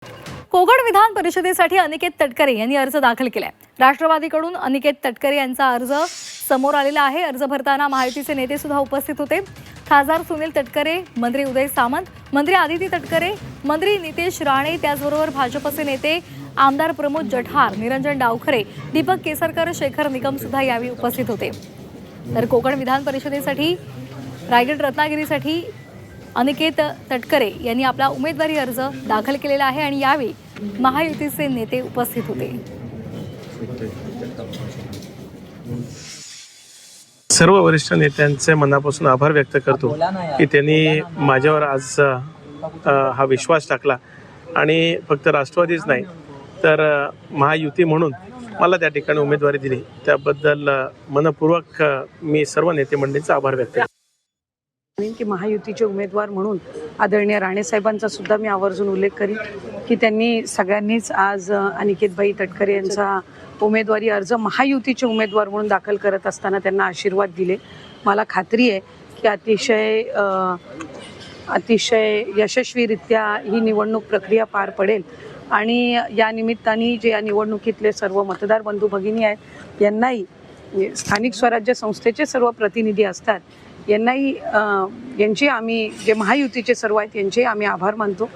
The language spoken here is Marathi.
कोकण विधान परिषदेसाठी अनिकेत तटकरे यांनी अर्ज दाखल केलाय। राष्ट्रवादीकडून अनिकेत तटकरे यांचा अर्ज समोर आलेला आहे। अर्ज भरताना महायुतीचे नेते सुद्धा उपस्थित होते। खासदार सुनील तटकरे, मंत्री उदय सामंत, मंत्री आदिती तटकरे, मंत्री नितेश राणे, त्याचबरोबर भाजपचे नेते आमदार प्रमोद जठार, निरंजन डावखरे, दीपक केसरकर, शेखर निकम सुद्धा यावेळी उपस्थित होते। तर कोकण विधान परिषदेसाठी रायगड रत्नागिरीसाठी अनिकेत तटकरे यांनी आपला उमेदवारी अर्ज दाखल केलेला आहे आणि यावेळी महायुतीचे नेते उपस्थित होते। सर्व वरिष्ठ नेत्यांचे मनापासून आभार व्यक्त करतो की त्यांनी माझ्यावर आज हा विश्वास टाकला आणि फक्त राष्ट्रवादीच नाही तर महायुती म्हणून मला त्या ठिकाणी उमेदवारी दिली। त्याबद्दल मनपूर्वक मी सर्व नेते मंडळींचा आभार व्यक्त करतो की महायुतीचे उमेदवार म्हणून आदरणीय राणे साहेबांचा सुद्धा मी आवर्जून उल्लेख करीन की त्यांनी सगळ्यांनीच आज अनिकेतबाई तटकरे यांचा उमेदवारी अर्ज महायुतीचे उमेदवार म्हणून दाखल करत असताना त्यांना आशीर्वाद दिले। मला खात्री आहे की अतिशय यशस्वीरित्या ही निवडणूक प्रक्रिया पार पडेल आणि या निमित्ताने जे या निवडणुकीतले सर्व मतदार बंधू भगिनी आहेत यांनाही स्थानिक स्वराज्य संस्थेचे सर्व प्रतिनिधी असतात यांनाही यांचे आम्ही जे महायुतीचे सर्व आहेत यांचे आम्ही आभार मानतो।